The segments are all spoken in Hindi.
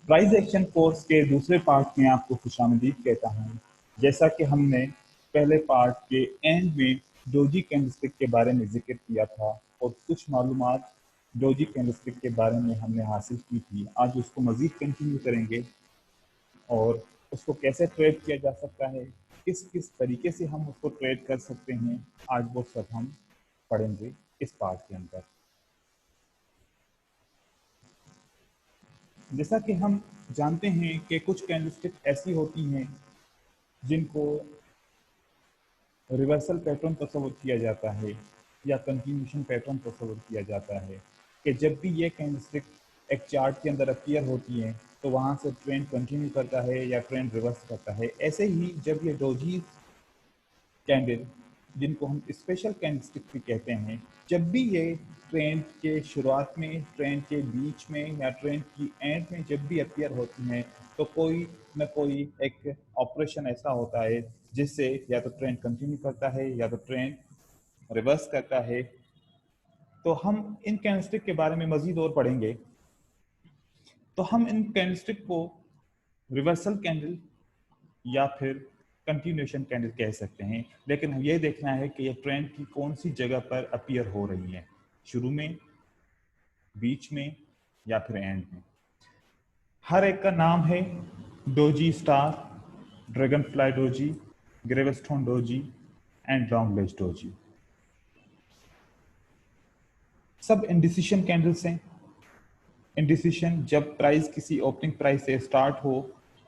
प्राइस एक्शन कोर्स के दूसरे पार्ट में आपको खुशामदीद कहता हूँ। जैसा कि हमने पहले पार्ट के एंड में डोजी कैंडलस्टिक के बारे में जिक्र किया था और कुछ मालूमात डोजी कैंडलस्टिक के बारे में हमने हासिल की थी, आज उसको मजीद कंटिन्यू करेंगे और उसको कैसे ट्रेड किया जा सकता है, किस किस तरीके से हम उसको ट्रेड कर सकते हैं, आज वो सब हम पढ़ेंगे इस पार्ट के अंदर। जैसा कि हम जानते हैं कि कुछ कैंडलस्टिक ऐसी होती हैं जिनको रिवर्सल पैटर्न तस्वर किया जाता है या कंटिन्यूशन पैटर्न तस्वर किया जाता है कि जब भी ये कैंडलस्टिक एक चार्ट के अंदर अपीयर होती हैं तो वहाँ से ट्रेंड कंटिन्यू करता है या ट्रेंड रिवर्स करता है। ऐसे ही जब ये डोजी कैंडल, जिनको हम स्पेशल कैंडलस्टिक भी कहते हैं, जब भी ये ट्रेंड के शुरुआत में, ट्रेंड के बीच में या ट्रेंड की एंड में जब भी अपीयर होती हैं तो कोई न कोई एक ऑपरेशन ऐसा होता है जिससे या तो ट्रेंड कंटिन्यू करता है या तो ट्रेंड रिवर्स करता है। तो हम इन कैंडलस्टिक के बारे में मजीद और पढ़ेंगे। तो हम इन कैंडलस्टिक को रिवर्सल कैंडल या फिर कंटिन्यूशन कैंडल कह सकते हैं, लेकिन हम ये देखना है कि ये ट्रेंड की कौन सी जगह पर अपीयर हो रही है, शुरू में, बीच में या फिर एंड में। हर एक का नाम है doji star, dragonfly doji, gravestone doji and long leg doji. सब इंडिसिशन कैंडल्स हैं। इंडिसिशन जब प्राइस किसी ओपनिंग प्राइस से स्टार्ट हो,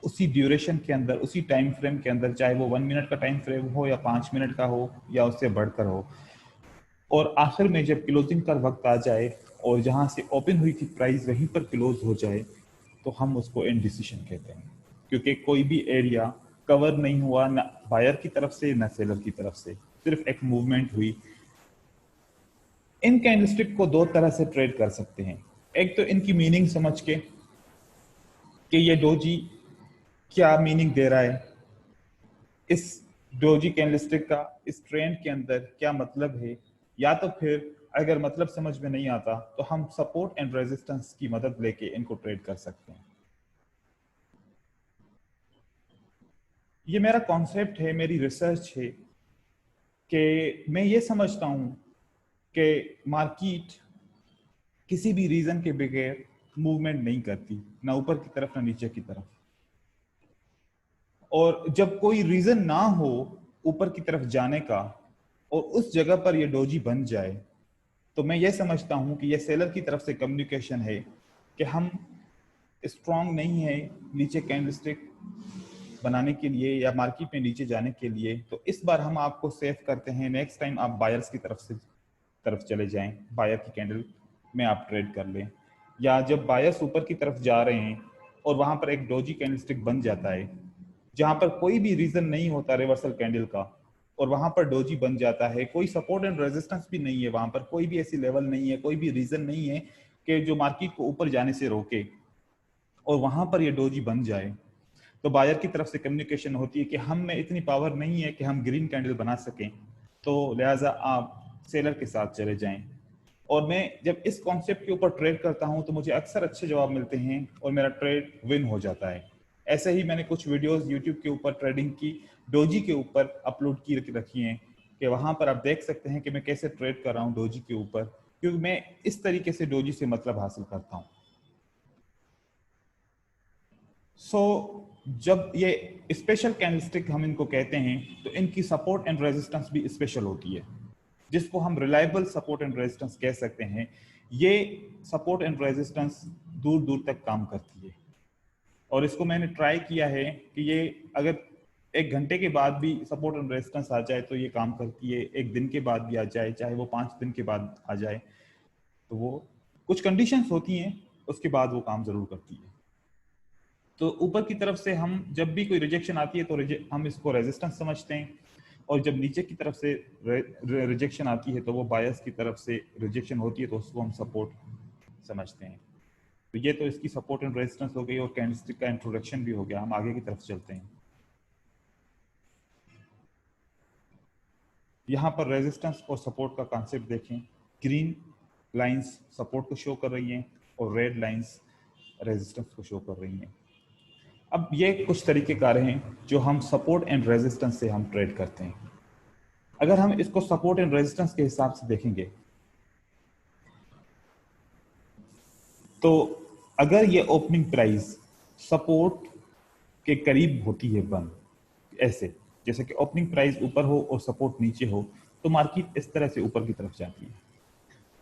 उसी ड्यूरेशन के अंदर, उसी टाइम फ्रेम के अंदर, चाहे वो 1 मिनट का टाइम फ्रेम हो या 5 मिनट का हो या उससे बढ़कर हो, और आखिर में जब क्लोजिंग का वक्त आ जाए और जहां से ओपन हुई थी प्राइस वहीं पर क्लोज हो जाए तो हम उसको इंडिसिशन कहते हैं, क्योंकि कोई भी एरिया कवर नहीं हुआ, ना बायर की तरफ से ना सेलर की तरफ से, सिर्फ एक मूवमेंट हुई। इन कैंडलस्टिक को दो तरह से ट्रेड कर सकते हैं। एक तो इनकी मीनिंग समझ के कि ये डोजी क्या मीनिंग दे रहा है, इस डोजी कैंडलस्टिक का इस ट्रेंड के अंदर क्या मतलब है, या तो फिर अगर मतलब समझ में नहीं आता तो हम सपोर्ट एंड रेजिस्टेंस की मदद लेके इनको ट्रेड कर सकते हैं। ये मेरा कॉन्सेप्ट है, मेरी रिसर्च है कि मैं ये समझता हूं कि मार्केट किसी भी रीजन के बगैर मूवमेंट नहीं करती, ना ऊपर की तरफ ना नीचे की तरफ। और जब कोई रीजन ना हो ऊपर की तरफ जाने का और उस जगह पर ये डोजी बन जाए तो मैं ये समझता हूं कि ये सेलर की तरफ से कम्युनिकेशन है कि हम स्ट्रांग नहीं है नीचे कैंडलस्टिक बनाने के लिए या मार्केट में नीचे जाने के लिए, तो इस बार हम आपको सेव करते हैं, नेक्स्ट टाइम आप बायर्स की तरफ चले जाएं, बायर की कैंडल में आप ट्रेड कर लें। या जब बायर्स ऊपर की तरफ जा रहे हैं और वहां पर एक डोजी कैंडलस्टिक बन जाता है जहां पर कोई भी रीजन नहीं होता रिवर्सल कैंडल का, और वहां पर डोजी बन जाता है, कोई सपोर्ट एंड रेजिस्टेंस भी नहीं है, वहां पर कोई भी ऐसी लेवल नहीं है, कोई भी रीजन नहीं है कि जो मार्केट को ऊपर जाने से रोके, और वहां पर ये डोजी बन जाए तो बायर की तरफ से कम्युनिकेशन होती है कि हम में इतनी पावर नहीं है कि हम ग्रीन कैंडल बना सकें, तो लिहाजा आप सेलर के साथ चले जाएं। और मैं जब इस कॉन्सेप्ट के ऊपर ट्रेड करता हूं तो मुझे अक्सर अच्छे जवाब मिलते हैं और मेरा ट्रेड विन हो जाता है। ऐसे ही मैंने कुछ वीडियोस यूट्यूब के ऊपर ट्रेडिंग की डोजी के ऊपर अपलोड की रखी हैं कि वहां पर आप देख सकते हैं कि मैं कैसे ट्रेड कर रहा हूं डोजी के ऊपर, क्योंकि मैं इस तरीके से डोजी से मतलब हासिल करता हूं। जब ये स्पेशल कैंडलस्टिक हम इनको कहते हैं तो इनकी सपोर्ट एंड रेजिस्टेंस भी स्पेशल होती है, जिसको हम रिलायबल सपोर्ट एंड रेजिस्टेंस कह सकते हैं। ये सपोर्ट एंड रेजिस्टेंस दूर दूर तक काम करती है, और इसको मैंने ट्राई किया है कि ये अगर 1 घंटे के बाद भी सपोर्ट एंड रेजिस्टेंस आ जाए तो ये काम करती है, 1 दिन के बाद भी आ जाए, चाहे वो 5 दिन के बाद आ जाए, तो वो कुछ कंडीशंस होती हैं, उसके बाद वो काम जरूर करती है। तो ऊपर की तरफ से हम जब भी कोई रिजेक्शन आती है तो हम इसको रेजिस्टेंस समझते हैं, और जब नीचे की तरफ से रिजेक्शन आती है तो वो बायस की तरफ से रिजेक्शन होती है तो उसको हम सपोर्ट समझते हैं। तो ये तो इसकी सपोर्ट एंड रेजिस्टेंस हो गई और कैंडलस्टिक का इंट्रोडक्शन भी हो गया। हम आगे की तरफ चलते हैं। यहाँ पर रेजिस्टेंस और सपोर्ट का कॉन्सेप्ट देखें। ग्रीन लाइंस सपोर्ट को शो कर रही हैं और रेड लाइंस रेजिस्टेंस को शो कर रही हैं। अब ये कुछ तरीकेकार हैं जो हम सपोर्ट एंड रेजिस्टेंस से हम ट्रेड करते हैं। अगर हम इसको सपोर्ट एंड रेजिस्टेंस के हिसाब से देखेंगे तो अगर ये ओपनिंग प्राइस सपोर्ट के करीब होती है बंद, ऐसे जैसे कि ओपनिंग प्राइस ऊपर हो और सपोर्ट नीचे हो, तो मार्केट इस तरह से ऊपर की तरफ जाती है।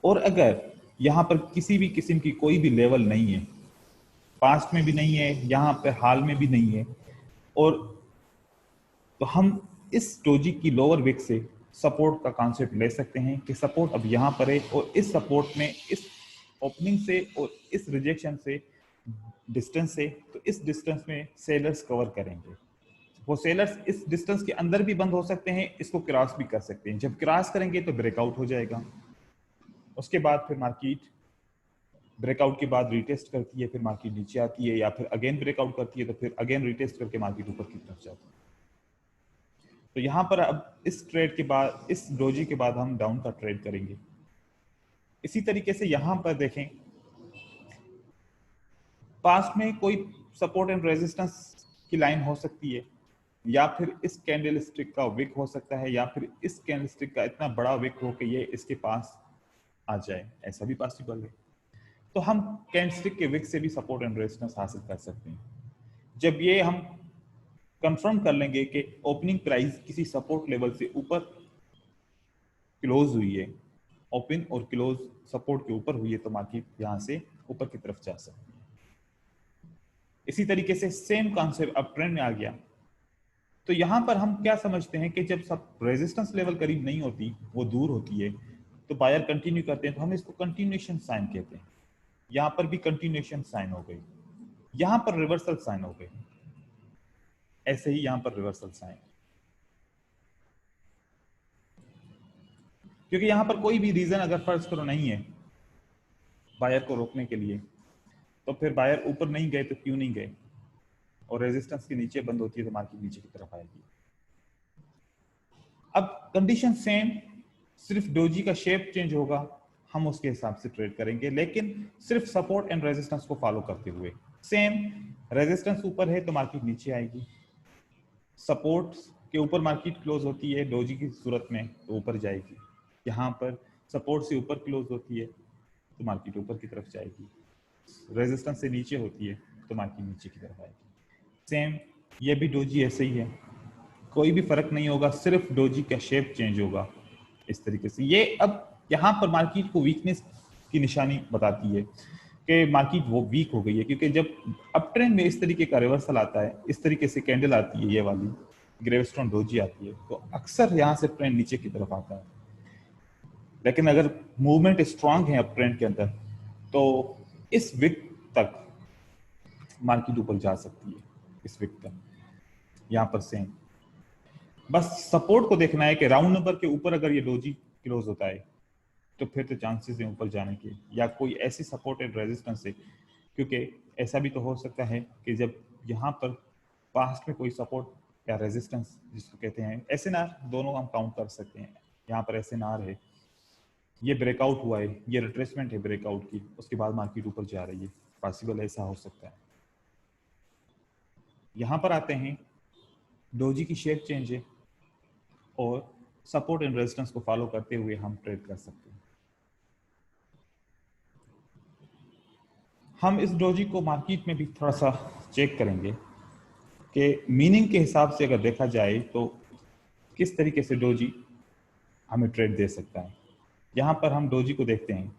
और अगर यहाँ पर किसी भी किस्म की कोई भी लेवल नहीं है, पास्ट में भी नहीं है, यहाँ पर हाल में भी नहीं है, और तो हम इस डोजी की लोअर विक से सपोर्ट का कॉन्सेप्ट ले सकते हैं कि सपोर्ट अब यहाँ पर है और इस सपोर्ट में इस ओपनिंग से और इस रिजेक्शन से डिस्टेंस से, तो इस डिस्टेंस में सेलर्स कवर करेंगे। वो सेलर्स इस डिस्टेंस के अंदर भी बंद हो सकते हैं, इसको क्रॉस भी कर सकते हैं। जब क्रॉस करेंगे तो ब्रेकआउट हो जाएगा। उसके बाद फिर मार्केट ब्रेकआउट के बाद रिटेस्ट करती है, फिर मार्केट नीचे आती है, या फिर अगेन ब्रेकआउट करती है तो फिर अगेन रिटेस्ट करके मार्केट ऊपर की तरफ जाती है। तो यहाँ पर अब इस ट्रेड के बाद, इस डोजी के बाद हम डाउन का ट्रेड करेंगे। इसी तरीके से यहाँ पर देखें, पास्ट में कोई सपोर्ट एंड रेजिस्टेंस की लाइन हो सकती है, या फिर इस कैंडल स्टिक का विक हो सकता है, या फिर इस कैंडल स्टिक का इतना बड़ा विक हो कि ये इसके पास आ जाए, ऐसा भी पॉसिबल है। तो हम कैंडल स्टिक के विक से भी सपोर्ट एंड रेजिस्टेंस हासिल कर सकते हैं। जब ये हम कंफर्म कर लेंगे कि ओपनिंग प्राइस किसी सपोर्ट लेवल से ऊपर क्लोज हुई है, ओपन और क्लोज सपोर्ट के ऊपर हुई है, तो मार्केट यहां से ऊपर की तरफ जा सकती है। इसी तरीके से सेम कॉन्सेप्ट अब ट्रेंड में आ गया। तो यहां पर हम क्या समझते हैं कि जब सब रेजिस्टेंस लेवल करीब नहीं होती, वो दूर होती है, तो बायर कंटिन्यू करते हैं, तो हम इसको कंटिन्यूएशन साइन कहते हैं। यहां पर भी कंटिन्यूएशन साइन हो गई, यहां पर रिवर्सल साइन हो गई, ऐसे ही यहां पर रिवर्सल साइन, क्योंकि यहां पर कोई भी रीजन अगर फर्ज करो नहीं है बायर को रोकने के लिए, तो फिर बायर ऊपर नहीं गए तो क्यों नहीं गए, और रेजिस्टेंस के नीचे बंद होती है तो मार्केट नीचे की तरफ आएगी। अब कंडीशन सेम, सिर्फ डोजी का शेप चेंज होगा, हम उसके हिसाब से ट्रेड करेंगे, लेकिन सिर्फ सपोर्ट एंड रेजिस्टेंस को फॉलो करते हुए। सेम, रेजिस्टेंस ऊपर है तो मार्केट नीचे आएगी, सपोर्ट के ऊपर मार्केट क्लोज होती है डोजी की सूरत में तो ऊपर जाएगी, यहाँ पर सपोर्ट से ऊपर क्लोज होती है तो मार्केट ऊपर की तरफ जाएगी, रेजिस्टेंस से नीचे होती है तो मार्केट नीचे की तरफ आएगी। सेम ये भी डोजी ऐसे ही है, कोई भी फर्क नहीं होगा, सिर्फ डोजी का शेप चेंज होगा इस तरीके से। ये अब यहाँ पर मार्केट को वीकनेस की निशानी बताती है कि मार्केट वो वीक हो गई है, क्योंकि जब अप ट्रेंड में इस तरीके का रिवर्सल आता है, इस तरीके से कैंडल आती है, ये वाली ग्रेवस्टोन डोजी आती है, तो अक्सर यहाँ से ट्रेंड नीचे की तरफ आता है। लेकिन अगर मूवमेंट स्ट्रांग है अप ट्रेंड के अंदर, तो इस विक तक मार्केट ऊपर जा सकती है, इस विक तक। यहाँ पर सेम, बस सपोर्ट को देखना है कि राउंड नंबर के ऊपर अगर ये डोजी क्लोज होता है तो फिर तो चांसेस हैं ऊपर जाने के, या कोई ऐसी सपोर्ट एंड रेजिस्टेंस है, क्योंकि ऐसा भी तो हो सकता है कि जब यहाँ पर पास्ट में कोई सपोर्ट या रेजिस्टेंस जिसको कहते हैं एसएनआर, दोनों हम काउंट कर सकते हैं। यहाँ पर एसएनआर है, ये ब्रेकआउट हुआ है, ये रिट्रेसमेंट है ब्रेकआउट की, उसके बाद मार्केट ऊपर जा रही है, पॉसिबल ऐसा हो सकता है। यहाँ पर आते हैं, डोजी की शेप चेंज है और सपोर्ट एंड रेजिस्टेंस को फॉलो करते हुए हम ट्रेड कर सकते हैं। हम इस डोजी को मार्केट में भी थोड़ा सा चेक करेंगे कि मीनिंग के हिसाब से अगर देखा जाए तो किस तरीके से डोजी हमें ट्रेड दे सकता है। यहां पर हम डोजी को देखते हैं,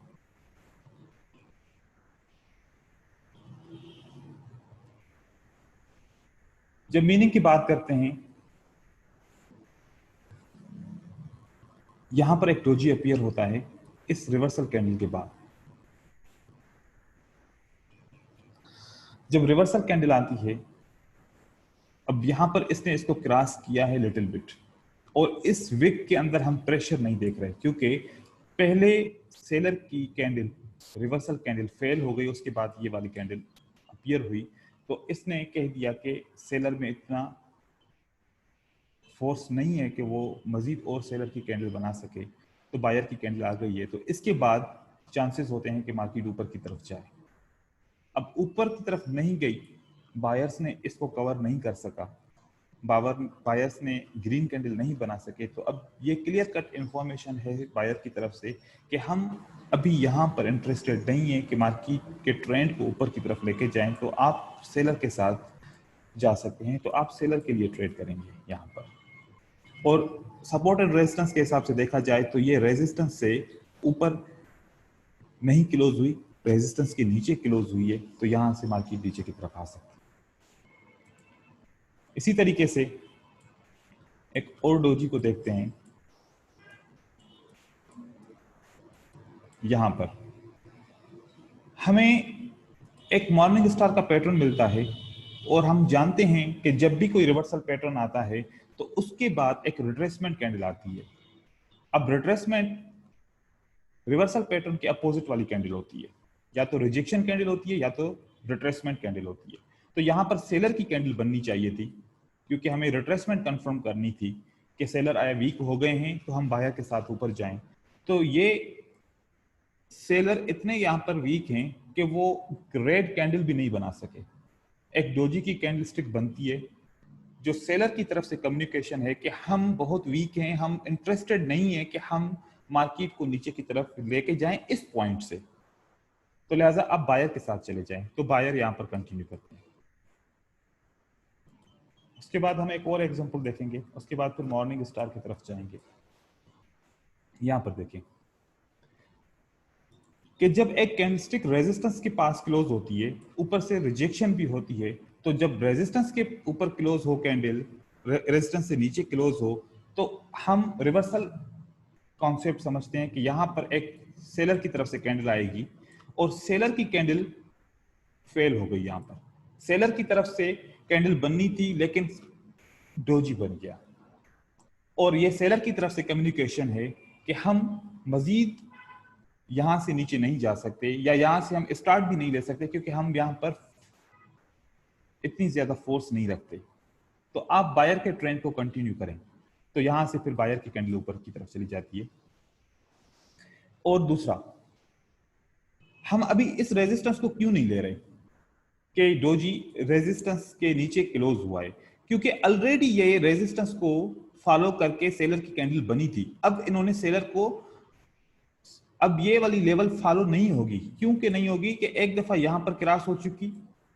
जब मीनिंग की बात करते हैं, यहां पर एक डोजी अपीयर होता है इस रिवर्सल कैंडल के बाद। जब रिवर्सल कैंडल आती है, अब यहां पर इसने इसको क्रॉस किया है लिटिल बिट, और इस विक के अंदर हम प्रेशर नहीं देख रहे, क्योंकि पहले सेलर की कैंडल रिवर्सल कैंडल फेल हो गई, उसके बाद ये वाली कैंडल अपीयर हुई, तो इसने कह दिया कि सेलर में इतना फोर्स नहीं है कि वो मजीद और सेलर की कैंडल बना सके, तो बायर की कैंडल आ गई है, तो इसके बाद चांसेस होते हैं कि मार्केट ऊपर की तरफ जाए। अब ऊपर की तरफ नहीं गई, बायर्स ने इसको कवर नहीं कर सका, बायर्स ने ग्रीन कैंडल नहीं बना सके। तो अब ये क्लियर कट इंफॉर्मेशन है बायर की तरफ से कि हम अभी यहाँ पर इंटरेस्टेड नहीं है कि मार्केट के ट्रेंड को ऊपर की तरफ लेके जाएं। तो आप सेलर के साथ जा सकते हैं, तो आप सेलर के लिए ट्रेड करेंगे यहाँ पर। और सपोर्ट एंड रेजिस्टेंस के हिसाब से देखा जाए तो ये रेजिस्टेंस से ऊपर नहीं क्लोज हुई, रेजिस्टेंस के नीचे क्लोज हुई है, तो यहां से मार्केट नीचे की तरफ आ सकती है। इसी तरीके से एक और डोजी को देखते हैं। यहां पर हमें एक मॉर्निंग स्टार का पैटर्न मिलता है और हम जानते हैं कि जब भी कोई रिवर्सल पैटर्न आता है तो उसके बाद एक रिट्रेसमेंट कैंडल आती है। अब रिट्रेसमेंट रिवर्सल पैटर्न के अपोजिट वाली कैंडल होती है, या तो रिजेक्शन कैंडल होती है या तो रिट्रेसमेंट कैंडल होती है। तो यहां पर सेलर की कैंडल बननी चाहिए थी, क्योंकि हमें रिट्रेसमेंट कंफर्म करनी थी कि सेलर आया वीक हो गए हैं तो हम बायर के साथ ऊपर जाएं। तो ये सेलर इतने यहां पर वीक हैं कि वो रेड कैंडल भी नहीं बना सके। एक डोजी की कैंडल स्टिक बनती है जो सेलर की तरफ से कम्युनिकेशन है कि हम बहुत वीक हैं, हम इंटरेस्टेड नहीं है कि हम मार्केट को नीचे की तरफ लेके जाएं इस पॉइंट से, तो लिहाजा आप बायर के साथ चले जाएं। तो बायर यहां पर कंटिन्यू करते हैं। उसके बाद हम एक और एग्जांपल देखेंगे, उसके बाद फिर मॉर्निंग स्टार की तरफ जाएंगे। यहां पर देखें कि जब एक कैंडलस्टिक रेजिस्टेंस के पास क्लोज होती है, ऊपर से रिजेक्शन भी होती है, तो जब रेजिस्टेंस के ऊपर क्लोज हो कैंडल, रेजिस्टेंस से नीचे क्लोज हो, तो हम रिवर्सल कॉन्सेप्ट समझते हैं कि यहां पर एक सेलर की तरफ से कैंडल आएगी और सेलर की कैंडल फेल हो गई। यहां पर सेलर की तरफ से कैंडल बननी थी लेकिन डोजी बन गया, और ये सेलर की तरफ से कम्युनिकेशन है कि हम मजीद यहां से नीचे नहीं जा सकते, या यहां से हम स्टार्ट भी नहीं ले सकते, क्योंकि हम यहां पर इतनी ज्यादा फोर्स नहीं रखते। तो आप बायर के ट्रेंड को कंटिन्यू करें। तो यहां से फिर बायर की कैंडल ऊपर की तरफ चली जाती है। और दूसरा, हम अभी इस रेजिस्टेंस को क्यों नहीं ले रहे कि डोजी रेजिस्टेंस के नीचे क्लोज हुआ है? क्योंकि ऑलरेडी ये रेजिस्टेंस को फॉलो करके सेलर की कैंडल बनी थी। अब इन्होंने सेलर को, अब ये वाली लेवल फॉलो नहीं होगी। क्योंकि नहीं होगी कि एक दफा यहां पर क्रॉस हो चुकी,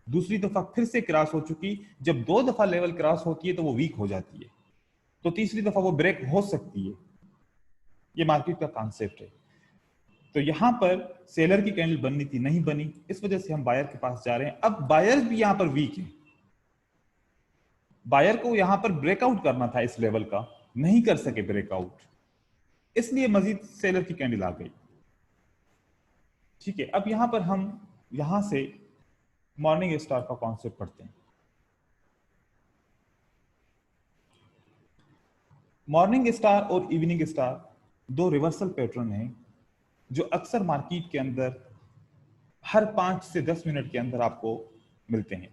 दूसरी दफा फिर से क्रॉस हो चुकी। जब दो दफा लेवल क्रॉस होती है तो वो वीक हो जाती है, तो तीसरी दफा वो ब्रेक हो सकती है। ये मार्केट का कॉन्सेप्ट है। तो यहां पर सेलर की कैंडल बननी थी, नहीं बनी, इस वजह से हम बायर के पास जा रहे हैं। अब बायर भी यहां पर वीक है, बायर को यहां पर ब्रेकआउट करना था इस लेवल का, नहीं कर सके ब्रेकआउट, इसलिए मजीद सेलर की कैंडल आ गई। ठीक है, अब यहां पर हम यहां से मॉर्निंग स्टार का कॉन्सेप्ट पढ़ते हैं। मॉर्निंग स्टार और इवनिंग स्टार दो रिवर्सल पैटर्न हैं जो अक्सर मार्केट के अंदर हर 5 से 10 मिनट के अंदर आपको मिलते हैं।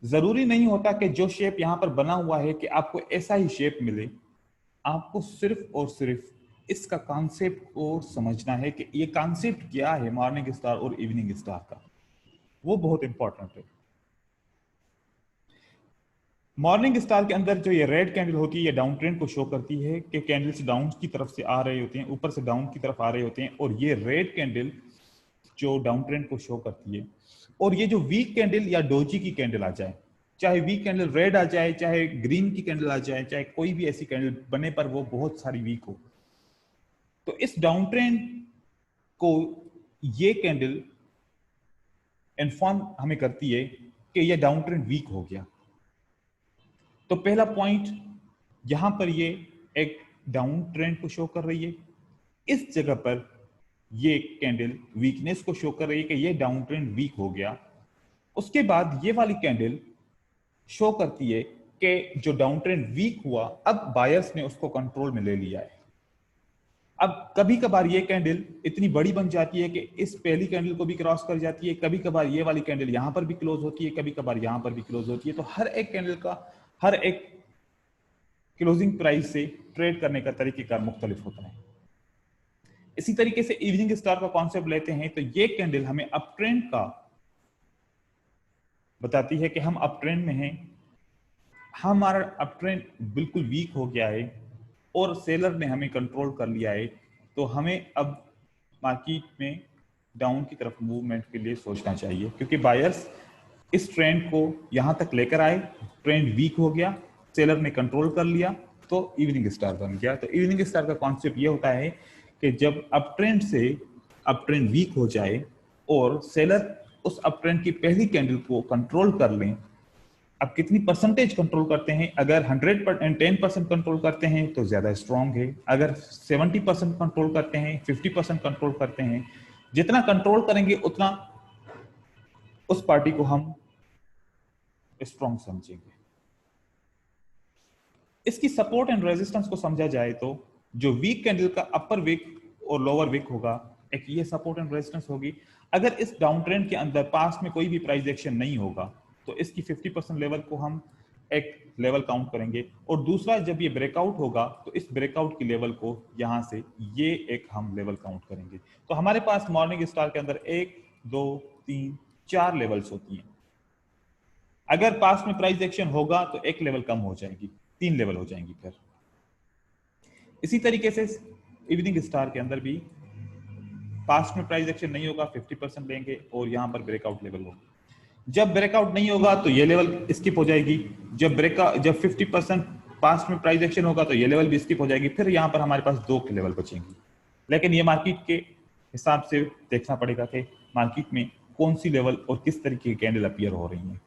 जरूरी नहीं होता कि जो शेप यहां पर बना हुआ है कि आपको ऐसा ही शेप मिले। आपको सिर्फ और सिर्फ इसका कॉन्सेप्ट को समझना है कि ये कॉन्सेप्ट क्या है मॉर्निंग स्टार और इवनिंग स्टार का, वो बहुत इंपॉर्टेंट है। मॉर्निंग स्टार के अंदर जो ये रेड कैंडल होती है, ये डाउन ट्रेंड को शो करती है कि कैंडल्स डाउन की तरफ से आ रहे होते हैं, ऊपर से डाउन की तरफ आ रहे होते हैं, और ये रेड कैंडल जो डाउन ट्रेंड को शो करती है। और ये जो वीक कैंडल या डोजी की कैंडल आ जाए, चाहे वीक कैंडल रेड आ जाए, चाहे ग्रीन की कैंडल आ जाए, चाहे कोई भी ऐसी कैंडल बने पर वो बहुत सारी वीक हो, तो इस डाउन ट्रेंड को ये कैंडल इन्फॉर्म हमें करती है कि ये डाउन ट्रेंड वीक हो गया। तो पहला पॉइंट, यहां पर ये एक डाउन ट्रेंड को शो कर रही है, इस जगह पर ये कैंडल वीकनेस को शो कर रही है कि ये डाउन ट्रेंड वीक हो गया। उसके बाद ये वाली कैंडल शो करती है कि जो डाउन ट्रेंड वीक हुआ, अब बायर्स ने उसको कंट्रोल में ले लिया है। अब कभी कभार ये कैंडल इतनी बड़ी बन जाती है कि इस पहली कैंडल को भी क्रॉस कर जाती है, कभी कभार ये वाली कैंडल यहां पर भी क्लोज होती है, कभी कभार यहां पर भी क्लोज होती है। तो हर एक कैंडल का, हर एक क्लोजिंग प्राइस से ट्रेड करने का तरीकेकार मुख्तलिफ होता है। इसी तरीके से इवनिंग स्टार का कॉन्सेप्ट लेते हैं तो ये कैंडल हमें अप ट्रेंड का बताती है कि हम अप ट्रेंड में हैं, हमारा अप ट्रेंड बिल्कुल वीक हो गया है और सेलर ने हमें कंट्रोल कर लिया है, तो हमें अब मार्केट में डाउन की तरफ मूवमेंट के लिए सोचना चाहिए, क्योंकि बायर्स इस ट्रेंड को यहां तक लेकर आए, ट्रेंड वीक हो गया, सेलर ने कंट्रोल कर लिया, तो इवनिंग स्टार बन गया। तो इवनिंग स्टार का कॉन्सेप्ट ये होता है कि जब अप ट्रेंड से अप ट्रेंड वीक हो जाए और सेलर उस अप ट्रेंड की पहली कैंडल को कंट्रोल कर लें। अब कितनी परसेंटेज कंट्रोल करते हैं, अगर 110% कंट्रोल करते हैं तो ज्यादा स्ट्रांग है, अगर 70% कंट्रोल करते हैं, 50% कंट्रोल करते हैं, जितना कंट्रोल करेंगे उतना उस पार्टी को हम स्ट्रांग समझेंगे। इसकी सपोर्ट एंड रेजिस्टेंस को समझा जाए तो जो वीक कैंडल का अपर विक और लोअर विक होगा, एक ये सपोर्ट एंड रेजिस्टेंस होगी। अगर इस डाउन ट्रेंड के अंदर पास में कोई भी प्राइस एक्शन नहीं होगा तो इसकी 50% लेवल को हम एक लेवल काउंट करेंगे, और दूसरा जब ये ब्रेकआउट होगा तो इस ब्रेकआउट की लेवल को यहां से ये एक हम लेवल काउंट करेंगे। तो हमारे पास मॉर्निंग स्टार के अंदर 1 2 3 4 लेवल्स होती हैं। अगर पास में प्राइस एक्शन होगा तो एक लेवल कम हो जाएगी, 3 लेवल हो जाएंगी। फिर इसी तरीके से इवनिंग स्टार के अंदर भी पास्ट में प्राइस एक्शन नहीं होगा, 50% लेंगे और यहां पर ब्रेकआउट लेवल होगा। जब ब्रेकआउट नहीं होगा तो ये लेवल स्किप हो जाएगी, जब 50% पास्ट में प्राइस एक्शन होगा तो ये लेवल भी स्किप हो जाएगी। फिर यहां पर हमारे पास 2 लेवल बचेंगी। लेकिन ये मार्केट के हिसाब से देखना पड़ेगा कि मार्केट में कौन सी लेवल और किस तरीके की कैंडल अपीयर हो रही है।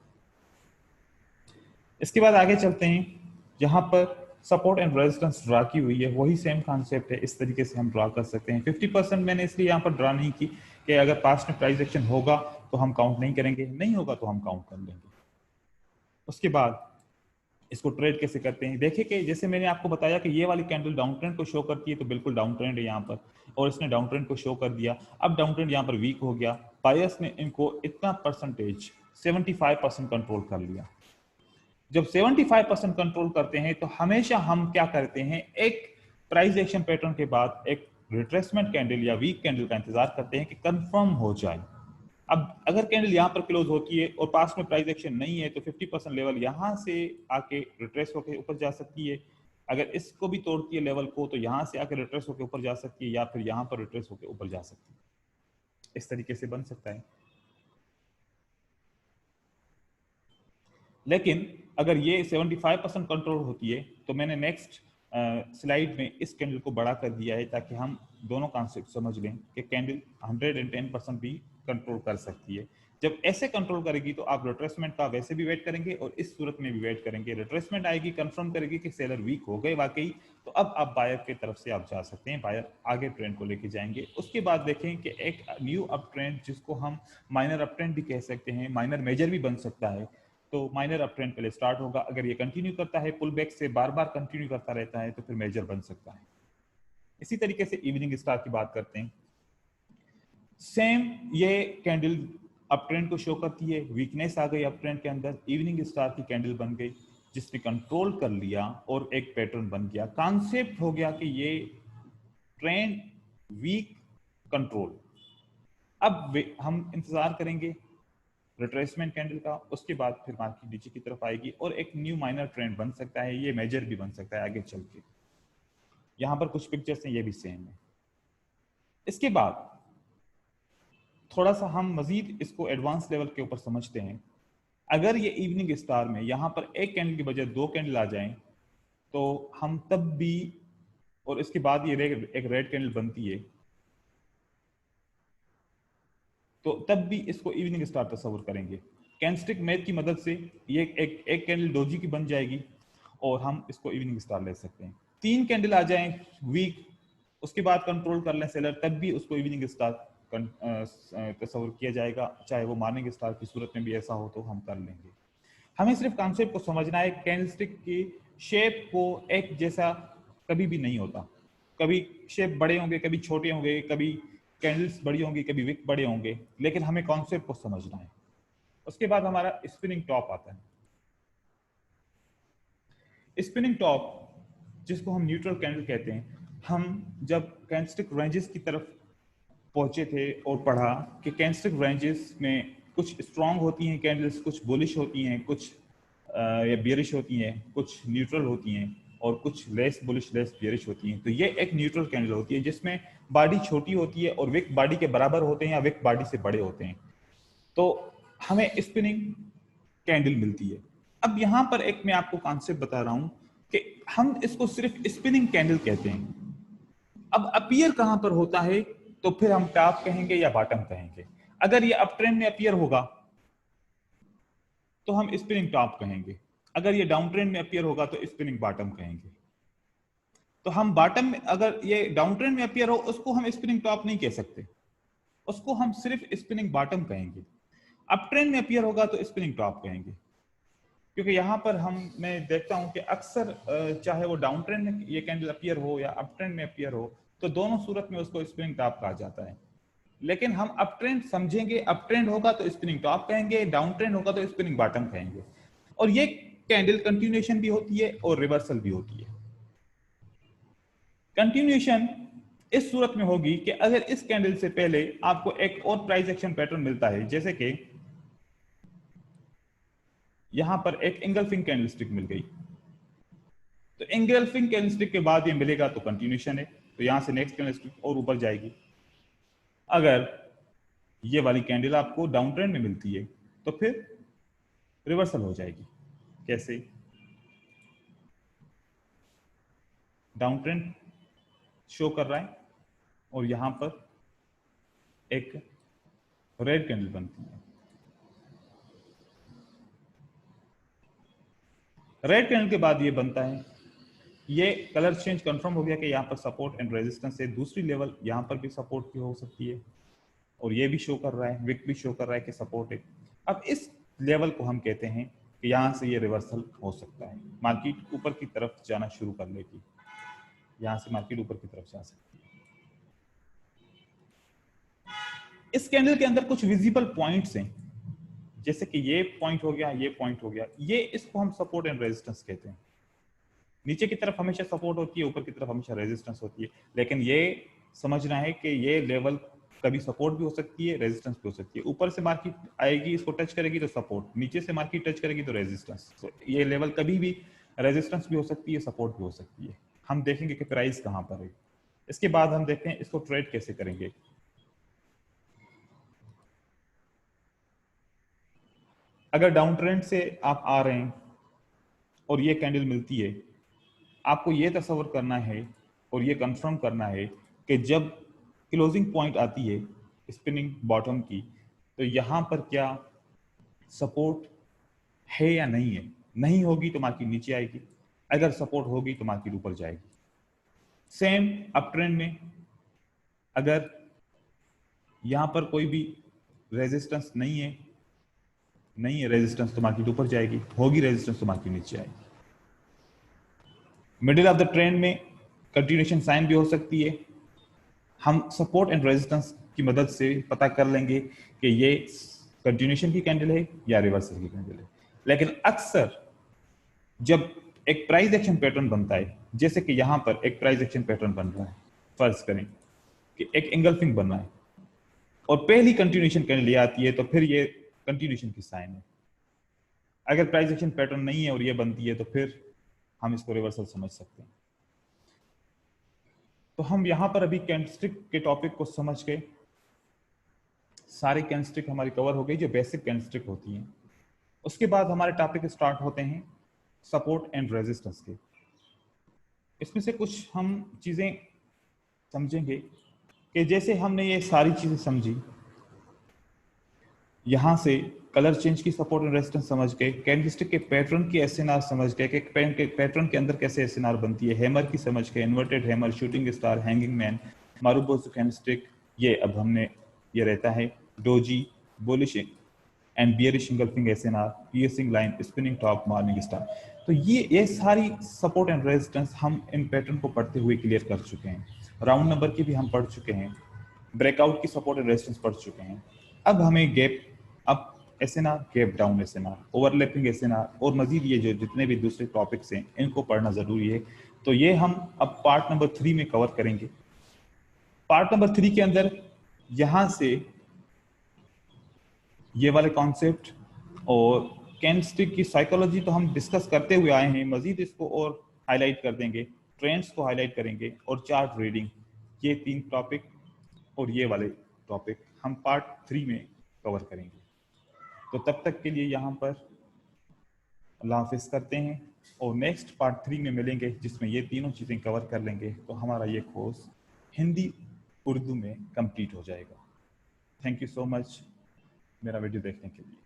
इसके बाद आगे चलते हैं, जहां पर सपोर्ट एंड रेजिस्टेंस ड्रा की हुई है, वही सेम कॉन्सेप्ट है, इस तरीके से हम ड्रा कर सकते हैं। 50% मैंने इसलिए यहाँ पर ड्रा नहीं की कि अगर पास्ट में प्राइस एक्शन होगा तो हम काउंट नहीं करेंगे, नहीं होगा तो हम काउंट कर लेंगे। उसके बाद इसको ट्रेड कैसे करते हैं, देखिए कि जैसे मैंने आपको बताया कि ये वाली कैंडल डाउन ट्रेंड को शो करती है, तो बिल्कुल डाउन ट्रेंड है यहाँ पर, और इसने डाउन ट्रेंड को शो कर दिया। अब डाउन ट्रेंड यहाँ पर वीक हो गया, बायर्स ने इनको इतना परसेंटेज 75% कंट्रोल कर लिया। जब 75% कंट्रोल करते हैं तो हमेशा हम क्या करते हैं, एक प्राइस एक्शन पैटर्न के बाद एक रिट्रेसमेंट कैंडल या वीक कैंडल का इंतजार करते हैं कि कंफर्म हो जाए। अब अगर कैंडल यहां पर क्लोज होती है और पास में प्राइस एक्शन नहीं है तो 50% लेवल यहां से आके रिट्रेस होकर ऊपर जा सकती है। अगर इसको भी तोड़ती है लेवल को तो यहां से आके रिट्रेस होकर ऊपर जा सकती है, या फिर यहां पर रिट्रेस होकर ऊपर जा सकती है। इस तरीके से बन सकता है। लेकिन अगर ये 75% कंट्रोल होती है तो मैंने नेक्स्ट स्लाइड में इस कैंडल को बड़ा कर दिया है ताकि हम दोनों कॉन्सेप्ट समझ लें कि कैंडल 110% भी कंट्रोल कर सकती है। जब ऐसे कंट्रोल करेगी तो आप रिट्रेसमेंट का वैसे भी वेट करेंगे और इस सूरत में भी वेट करेंगे। रिट्रेसमेंट आएगी, कंफर्म करेगी कि सेलर वीक हो गए वाकई, तो अब आप बायर की तरफ से आप जा सकते हैं, बायर आगे ट्रेंड को लेके जाएंगे। उसके बाद देखें कि एक न्यू अप ट्रेंड, जिसको हम माइनर अप ट्रेंड भी कह सकते हैं, माइनर मेजर भी बन सकता है, तो माइनर अप ट्रेंड पहले स्टार्ट होगा। अगर ये कंटिन्यू करता है, पुल बैक से बार बार कंटिन्यू करता रहता है, तो फिर मेजर बन सकता है। इसी तरीके से इवनिंग स्टार की बात करते हैं। सेम ये कैंडल अप ट्रेंड को शो करती है, वीकनेस आ गई अप ट्रेंड के अंदर, इवनिंग स्टार की कैंडल बन गई जिसने कंट्रोल कर लिया और एक पैटर्न बन गया। कॉन्सेप्ट हो गया कि ये ट्रेंड वीक कंट्रोल। अब हम इंतजार करेंगे रिट्रेसमेंट कैंडल का, उसके बाद फिर मार्केट नीचे की तरफ आएगी और एक न्यू माइनर ट्रेंड बन सकता है, ये मेजर भी बन सकता है आगे चल के। यहां पर कुछ पिक्चर्स हैं, ये भी सेम है। इसके बाद थोड़ा सा हम मजीद इसको एडवांस लेवल के ऊपर समझते हैं। अगर ये इवनिंग स्टार में यहां पर एक कैंडल की बजाय 2 कैंडल आ जाएं तो हम तब भी, और इसके बाद ये एक रेड कैंडल बनती है, तो तब भी इसको इवनिंग स्टार तस्वर करेंगे। कैंडलस्टिक मैथ की मदद से ये एक कैंडल डोजी की बन जाएगी और हम इसको इवनिंग स्टार ले सकते हैं। 3 कैंडल आ जाएं वीक, उसके बाद कंट्रोल कर लें सेलर, तब भी उसको इवनिंग स्टार तस्वर किया जाएगा। चाहे वो मॉर्निंग स्टार की सूरत में भी ऐसा हो तो हम कर लेंगे। हमें सिर्फ कॉन्सेप्ट को समझना है। कैंडलस्टिक की शेप को एक जैसा कभी भी नहीं होता, कभी शेप बड़े होंगे, कभी छोटे होंगे, कभी कैंडल्स बड़ी होंगी, कभी विक बड़े होंगे, लेकिन हमें कॉन्सेप्ट को समझना है। उसके बाद हमारा स्पिनिंग टॉप आता है। स्पिनिंग टॉप, जिसको हम न्यूट्रल कैंडल कहते हैं, हम जब कैंडलस्टिक रेंजेस की तरफ पहुंचे थे और पढ़ा कि कैंडलस्टिक रेंजेस में कुछ स्ट्रांग होती हैं कैंडल्स, कुछ बुलिश होती हैं, कुछ या बियरिश होती हैं, कुछ न्यूट्रल होती हैं और कुछ लेस बुलिश लेस बियरिश होती हैं। तो ये एक न्यूट्रल कैंडल होती है जिसमें बॉडी छोटी होती है और विक बॉडी के बराबर होते हैं या विक बॉडी से बड़े होते हैं, तो हमें स्पिनिंग कैंडल मिलती है। अब यहां पर एक मैं आपको कॉन्सेप्ट बता रहा हूं कि हम इसको सिर्फ स्पिनिंग कैंडल कहते हैं। अब अपीयर कहां पर होता है, तो फिर हम टॉप कहेंगे या बॉटम कहेंगे। अगर ये अप ट्रेंड में अपीयर होगा तो हम स्पिनिंग टॉप कहेंगे, अगर ये डाउन ट्रेंड में अपीयर होगा तो स्पिनिंग बॉटम कहेंगे। तो हम बॉटम में, अगर ये डाउन ट्रेंड में अपीयर हो उसको हम स्पिनिंग टॉप नहीं कह सकते, उसको हम सिर्फ स्पिनिंग बॉटम कहेंगे। अप ट्रेंड में अपीयर होगा तो स्पिनिंग टॉप कहेंगे, क्योंकि यहाँ पर मैं देखता हूं कि अक्सर चाहे वो डाउन ट्रेंड में ये कैंडल अपीयर हो या अप ट्रेंड में अपीयर हो, तो दोनों सूरत में उसको स्पिनिंग टॉप कहा जाता है। लेकिन हम अप ट्रेंड समझेंगे, अप ट्रेंड होगा तो स्पिनिंग टॉप कहेंगे, डाउन ट्रेंड होगा तो स्पिनिंग बॉटम कहेंगे। और ये कैंडल कंटिन्यूएशन भी होती है और रिवर्सल भी होती है। कंटिन्यूएशन इस सूरत में होगी कि अगर इस कैंडल से पहले आपको एक और प्राइस एक्शन पैटर्न मिलता है, जैसे कि यहां पर एक एंगल्फिंग कैंडलस्टिक मिल गई, तो एंगल्फिंग कैंडलस्टिक के बाद ये मिलेगा तो कंटिन्यूएशन है, तो यहां से नेक्स्ट कैंडलस्टिक और ऊपर जाएगी। अगर ये वाली कैंडल आपको डाउन ट्रेंड में मिलती है तो फिर रिवर्सल हो जाएगी। कैसे? डाउन ट्रेंड शो कर रहा है और यहां पर एक रेड कैंडल बनती है। रेड कैंडल के बाद ये बनता है, ये कलर चेंज कंफर्म हो गया कि यहाँ पर सपोर्ट एंड रेजिस्टेंस है। दूसरी लेवल यहाँ पर भी सपोर्ट की हो सकती है और ये भी शो कर रहा है, विक भी शो कर रहा है कि सपोर्ट है। अब इस लेवल को हम कहते हैं कि यहाँ से ये रिवर्सल हो सकता है, मार्केट ऊपर की तरफ जाना शुरू कर लेगी, यहाँ से मार्केट ऊपर की तरफ जा सकती है। इस कैंडल के अंदर कुछ विजिबल पॉइंट्स हैं, जैसे कि ये पॉइंट हो गया, ये पॉइंट हो गया, ये इसको हम सपोर्ट एंड रेजिस्टेंस कहते हैं। नीचे की तरफ हमेशा सपोर्ट होती है, ऊपर की तरफ हमेशा रेजिस्टेंस होती है, लेकिन ये समझना है कि ये लेवल कभी सपोर्ट भी हो सकती है, रेजिस्टेंस भी हो सकती है। ऊपर से मार्केट आएगी, इसको टच करेगी तो सपोर्ट, नीचे से मार्केट टच करेगी तो रेजिस्टेंस। तो ये लेवल कभी भी रेजिस्टेंस भी हो सकती है, सपोर्ट भी हो सकती है। हम देखेंगे कि प्राइस कहां पर है। इसके बाद हम देखते हैं इसको ट्रेड कैसे करेंगे। अगर डाउन ट्रेंड से आप आ रहे हैं और ये कैंडल मिलती है, आपको ये तस्वर करना है और ये कंफर्म करना है कि जब क्लोजिंग पॉइंट आती है स्पिनिंग बॉटम की, तो यहां पर क्या सपोर्ट है या नहीं है। नहीं होगी तो मार्केट नीचे आएगी, अगर सपोर्ट होगी तो मार्केट ऊपर जाएगी। सेम अप ट्रेंड में अगर यहां पर कोई भी रेजिस्टेंस नहीं है रेजिस्टेंस, तो मार्केट ऊपर जाएगी, होगी रेजिस्टेंस तो मार्केट नीचे आएगी। मिडिल ऑफ द ट्रेंड में कंटिन्यूएशन साइन भी हो सकती है। हम सपोर्ट एंड रेजिस्टेंस की मदद से पता कर लेंगे कि ये कंटिन्यूएशन की कैंडल है या रिवर्सल की कैंडल है। लेकिन अक्सर जब एक प्राइस एक्शन पैटर्न बनता है, जैसे कि यहां पर एक प्राइस एक्शन पैटर्न बन रहा है, फर्ज करें कि एक एंगल्फिंग बन रहा है और पहली कंटिन्यूएशन कैंडल ये आती है, तो फिर ये कंटिन्यूएशन की साइन है। अगर प्राइस एक्शन पैटर्न नहीं है और ये बनती है, तो फिर हम इसको रिवर्सल समझ सकते हैं। तो हम यहां पर अभी कैंडलस्टिक के टॉपिक को समझ के, सारे कैंडलस्टिक हमारी कवर हो गई जो बेसिक कैंडलस्टिक होती हैं। उसके बाद हमारे टॉपिक स्टार्ट होते हैं सपोर्ट एंड रेजिस्टेंस के। इसमें से कुछ हम चीजें समझेंगे कि जैसे हमने ये सारी चीजें समझी, यहां से कलर चेंज की सपोर्ट एंड रेजिस्टेंस समझ के, कैंडलस्टिक के पैटर्न की एसएनआर समझ के, पैटर्न के अंदर कैसे एसएनआर बनती है, हैमर की समझ के, inverted hammer, shooting star, hanging man, marubozu candlestick, ये अब हमने ये रहता है doji, bullish and bearish engulfing एसएनआर, piercing line, spinning top, morning star. तो ये सारी सपोर्ट एंड रेजिस्टेंस हम इन पैटर्न को पढ़ते हुए क्लियर कर चुके हैं। राउंड नंबर की भी हम पढ़ चुके हैं, ब्रेकआउट की सपोर्ट एंड रेजिस्टेंस पढ़ चुके हैं। अब हमें gap up SNR, gap down SNR, overlapping SNR और मजीद ये जो जितने भी दूसरे टॉपिक्स हैं इनको पढ़ना जरूरी है। तो ये हम अब पार्ट नंबर 3 में कवर करेंगे। पार्ट नंबर 3 के अंदर यहां से ये वाले कॉन्सेप्ट और कैंडलस्टिक की साइकोलॉजी तो हम डिस्कस करते हुए आए हैं, मजीद इसको और हाईलाइट कर देंगे, ट्रेंड्स को हाईलाइट करेंगे और चार्ट रीडिंग, ये 3 टॉपिक और ये वाले टॉपिक हम पार्ट 3 में कवर करेंगे। तो तब तक के लिए यहाँ पर अल्लाह हाफिज करते हैं और नेक्स्ट पार्ट 3 में मिलेंगे जिसमें ये तीनों चीज़ें कवर कर लेंगे, तो हमारा ये कोर्स हिंदी उर्दू में कंप्लीट हो जाएगा। थैंक यू सो मच मेरा वीडियो देखने के लिए।